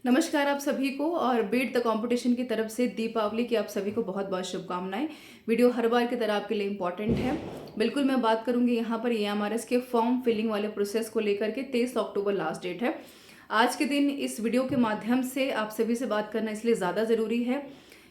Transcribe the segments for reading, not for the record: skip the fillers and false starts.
नमस्कार आप सभी को और बीट द कंपटीशन की तरफ से दीपावली की आप सभी को बहुत बहुत शुभकामनाएं। वीडियो हर बार की तरह आपके लिए इम्पॉर्टेंट है। बिल्कुल मैं बात करूंगी यहाँ पर EMRS के फॉर्म फिलिंग वाले प्रोसेस को लेकर के 23 अक्टूबर लास्ट डेट है। आज के दिन इस वीडियो के माध्यम से आप सभी से बात करना इसलिए ज़्यादा ज़रूरी है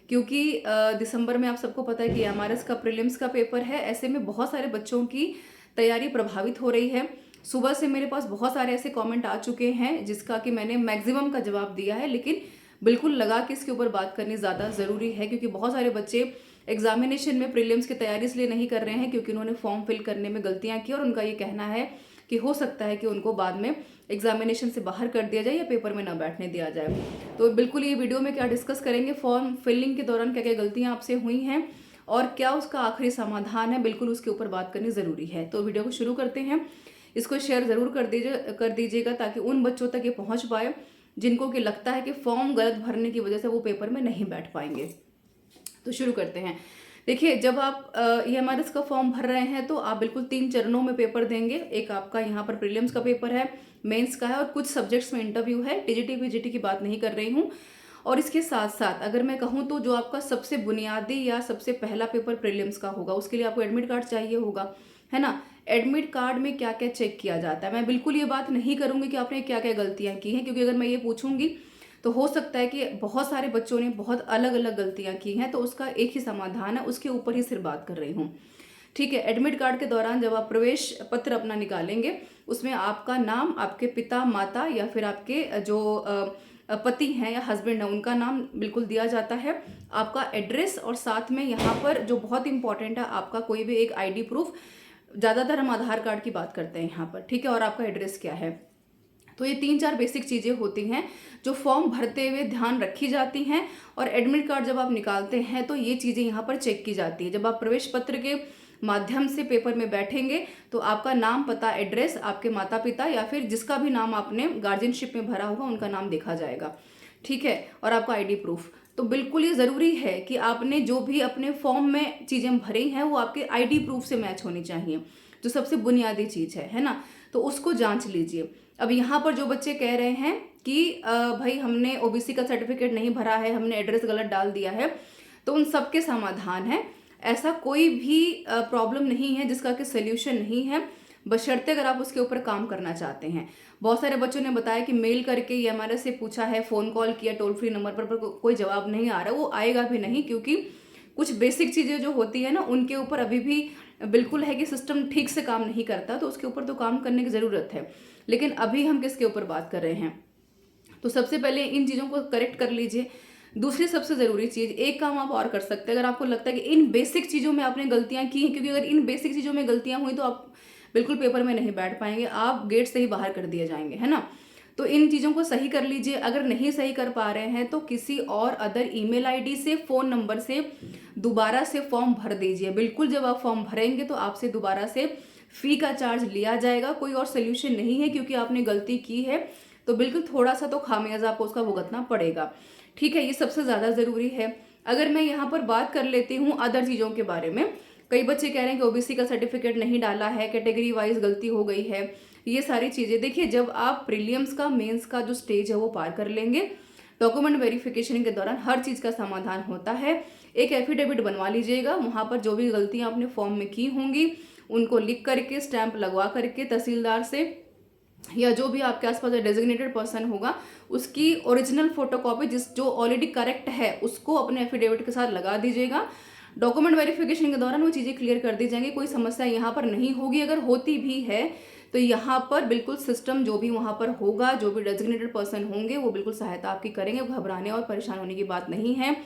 क्योंकि दिसंबर में आप सबको पता है कि EMRS का प्रीलिम्स का पेपर है। ऐसे में बहुत सारे बच्चों की तैयारी प्रभावित हो रही है। सुबह से मेरे पास बहुत सारे ऐसे कमेंट आ चुके हैं जिसका कि मैंने मैक्सिमम का जवाब दिया है, लेकिन बिल्कुल लगा कि इसके ऊपर बात करनी ज़्यादा ज़रूरी है क्योंकि बहुत सारे बच्चे एग्जामिनेशन में प्रीलिम्स की तैयारी इसलिए नहीं कर रहे हैं क्योंकि उन्होंने फॉर्म फिल करने में गलतियां की और उनका ये कहना है कि हो सकता है कि उनको बाद में एग्जामिनेशन से बाहर कर दिया जाए या पेपर में ना बैठने दिया जाए। तो बिल्कुल ये वीडियो में क्या डिस्कस करेंगे, फॉर्म फिलिंग के दौरान क्या क्या गलतियाँ आपसे हुई हैं और क्या उसका आखिरी समाधान है, बिल्कुल उसके ऊपर बात करनी ज़रूरी है। तो वीडियो को शुरू करते हैं। इसको शेयर ज़रूर कर दीजिएगा ताकि उन बच्चों तक ये पहुंच पाए जिनको कि लगता है कि फॉर्म गलत भरने की वजह से वो पेपर में नहीं बैठ पाएंगे। तो शुरू करते हैं। देखिए, जब आप EMRS का फॉर्म भर रहे हैं तो आप बिल्कुल 3 चरणों में पेपर देंगे। एक आपका यहाँ पर प्रीलिम्स का पेपर है, मेंस का है और कुछ सब्जेक्ट्स में इंटरव्यू है। टीजीटी वीजीटी की बात नहीं कर रही हूँ। और इसके साथ साथ अगर मैं कहूँ तो जो आपका सबसे बुनियादी या सबसे पहला पेपर प्रीलिम्स का होगा उसके लिए आपको एडमिट कार्ड चाहिए होगा, है ना। एडमिट कार्ड में क्या क्या चेक किया जाता है, मैं बिल्कुल ये बात नहीं करूंगी कि आपने क्या क्या गलतियां की हैं, क्योंकि अगर मैं ये पूछूंगी तो हो सकता है कि बहुत सारे बच्चों ने बहुत अलग अलग गलतियां की हैं। तो उसका एक ही समाधान है, उसके ऊपर ही सिर्फ बात कर रही हूँ। ठीक है। एडमिट कार्ड के दौरान जब आप प्रवेश पत्र अपना निकालेंगे उसमें आपका नाम, आपके पिता माता या फिर आपके जो पति हैं या हस्बैंड है उनका नाम बिल्कुल दिया जाता है, आपका एड्रेस और साथ में यहाँ पर जो बहुत इंपॉर्टेंट है आपका कोई भी एक आईडी प्रूफ। ज़्यादातर हम आधार कार्ड की बात करते हैं यहाँ पर, ठीक है। और आपका एड्रेस क्या है। तो ये 3-4 बेसिक चीज़ें होती हैं जो फॉर्म भरते हुए ध्यान रखी जाती हैं। और एडमिट कार्ड जब आप निकालते हैं तो ये चीज़ें यहाँ पर चेक की जाती है। जब आप प्रवेश पत्र के माध्यम से पेपर में बैठेंगे तो आपका नाम, पता, एड्रेस, आपके माता पिता या फिर जिसका भी नाम आपने गार्जियनशिप में भरा होगा उनका नाम देखा जाएगा, ठीक है। और आपका आईडी प्रूफ। तो बिल्कुल ये ज़रूरी है कि आपने जो भी अपने फॉर्म में चीज़ें भरी हैं वो आपके आईडी प्रूफ से मैच होनी चाहिए, जो सबसे बुनियादी चीज़ है ना। तो उसको जांच लीजिए। अब यहाँ पर जो बच्चे कह रहे हैं कि भाई हमने ओबीसी का सर्टिफिकेट नहीं भरा है, हमने एड्रेस गलत डाल दिया है, तो उन सब के समाधान है। ऐसा कोई भी प्रॉब्लम नहीं है जिसका कि सोल्यूशन नहीं है, बशर्ते अगर आप उसके ऊपर काम करना चाहते हैं। बहुत सारे बच्चों ने बताया कि मेल करके ये हमारे से पूछा है, फ़ोन कॉल किया टोल फ्री नंबर पर कोई जवाब नहीं आ रहा। वो आएगा भी नहीं क्योंकि कुछ बेसिक चीज़ें जो होती है ना उनके ऊपर अभी भी बिल्कुल है कि सिस्टम ठीक से काम नहीं करता, तो उसके ऊपर तो काम करने की ज़रूरत है। लेकिन अभी हम किसके ऊपर बात कर रहे हैं, तो सबसे पहले इन चीज़ों को करेक्ट कर लीजिए। दूसरी सबसे ज़रूरी चीज़, एक काम आप और कर सकते हैं अगर आपको लगता है कि इन बेसिक चीज़ों में आपने गलतियां की हैं, क्योंकि अगर इन बेसिक चीज़ों में गलतियां हुई तो आप बिल्कुल पेपर में नहीं बैठ पाएंगे, आप गेट से ही बाहर कर दिए जाएंगे, है ना। तो इन चीज़ों को सही कर लीजिए। अगर नहीं सही कर पा रहे हैं तो किसी और अदर ईमेल आईडी से, फ़ोन नंबर से दोबारा से फॉर्म भर दीजिए। बिल्कुल जब आप फॉर्म भरेंगे तो आपसे दोबारा से फ़ी का चार्ज लिया जाएगा। कोई और सोल्यूशन नहीं है, क्योंकि आपने गलती की है तो बिल्कुल थोड़ा सा तो खामियाजा आपको उसका भुगतना पड़ेगा, ठीक है। ये सबसे ज़्यादा ज़रूरी है। अगर मैं यहाँ पर बात कर लेती हूँ अदर चीज़ों के बारे में, कई बच्चे कह रहे हैं कि ओबीसी का सर्टिफिकेट नहीं डाला है, कैटेगरी वाइज गलती हो गई है, ये सारी चीज़ें। देखिए, जब आप प्रीलियम्स का, मेंस का जो स्टेज है वो पार कर लेंगे, डॉक्यूमेंट वेरिफिकेशन के दौरान हर चीज़ का समाधान होता है। एक एफिडेविट बनवा लीजिएगा, वहाँ पर जो भी गलतियाँ आपने फॉर्म में की होंगी उनको लिख करके, स्टैंप लगवा करके तहसीलदार से या जो भी आपके आसपास डेजिग्नेटेड पर्सन होगा उसकी ओरिजिनल फोटोकॉपी जो ऑलरेडी करेक्ट है उसको अपने एफिडेविट के साथ लगा दीजिएगा। डॉक्यूमेंट वेरिफिकेशन के दौरान वो चीज़ें क्लियर कर दी जाएंगी, कोई समस्या यहाँ पर नहीं होगी। अगर होती भी है तो यहाँ पर बिल्कुल सिस्टम जो भी वहाँ पर होगा, जो भी डेजिग्नेटेड पर्सन होंगे वो बिल्कुल सहायता आपकी करेंगे। घबराने और परेशान होने की बात नहीं है।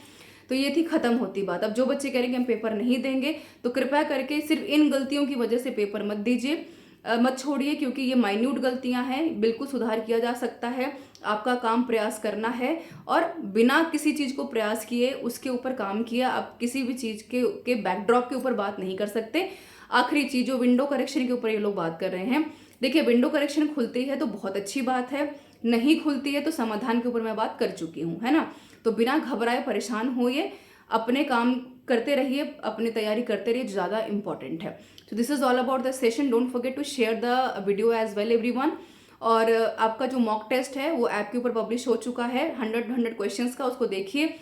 तो ये थी ख़त्म होती बात। अब जो बच्चे कह रहे हैं कि हम पेपर नहीं देंगे, तो कृपया करके सिर्फ इन गलतियों की वजह से पेपर मत दीजिए, मत छोड़िए, क्योंकि ये माइन्यूट गलतियां हैं, बिल्कुल सुधार किया जा सकता है। आपका काम प्रयास करना है और बिना किसी चीज़ को प्रयास किए उसके ऊपर काम किया आप किसी भी चीज़ के बैकड्रॉप के ऊपर बात नहीं कर सकते। आखिरी चीज़ जो विंडो करेक्शन के ऊपर ये लोग बात कर रहे हैं, देखिए विंडो करेक्शन खुलती है तो बहुत अच्छी बात है, नहीं खुलती है तो समाधान के ऊपर मैं बात कर चुकी हूँ, है ना। तो बिना घबराए, परेशान होइए, अपने काम करते रहिए, अपनी तैयारी करते रहिए, ज़्यादा इंपॉर्टेंट है। So this is all about the session. Don't forget to share the video as well, everyone. और आपका जो मॉक टेस्ट है वो ऐप के ऊपर पब्लिश हो चुका है 100 क्वेश्चंस का, उसको देखिए।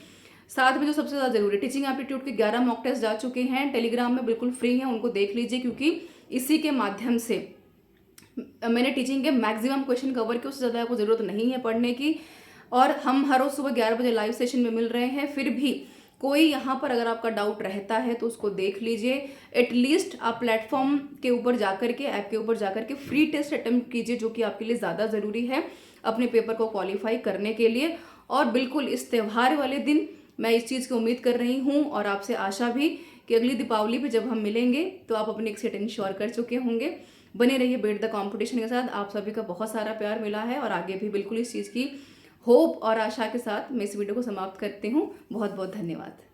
साथ में जो सबसे ज़्यादा जरूरी टीचिंग एप्टीट्यूड के 11 मॉक टेस्ट जा चुके हैं, टेलीग्राम में बिल्कुल फ्री हैं, उनको देख लीजिए, क्योंकि इसी के माध्यम से मैंने टीचिंग के मैक्सिमम क्वेश्चन कवर किए, उससे ज़्यादा आपको ज़रूरत नहीं है पढ़ने की। और हम हर रोज़ सुबह 11 बजे लाइव सेशन में मिल रहे हैं। फिर भी कोई यहाँ पर अगर आपका डाउट रहता है तो उसको देख लीजिए। एटलीस्ट आप प्लेटफॉर्म के ऊपर जाकर के, ऐप के ऊपर जाकर के फ्री टेस्ट अटेम्प्ट कीजिए, जो कि आपके लिए ज़्यादा ज़रूरी है अपने पेपर को क्वालिफाई करने के लिए। और बिल्कुल इस त्यौहार वाले दिन मैं इस चीज़ की उम्मीद कर रही हूँ और आपसे आशा भी कि अगली दीपावली पे जब हम मिलेंगे तो आप अपनी एक सीट इंश्योर कर चुके होंगे। बने रहिए बीट द कंपटीशन के साथ। आप सभी का बहुत सारा प्यार मिला है और आगे भी बिल्कुल इस चीज़ की होप और आशा के साथ मैं इस वीडियो को समाप्त करती हूँ। बहुत बहुत धन्यवाद।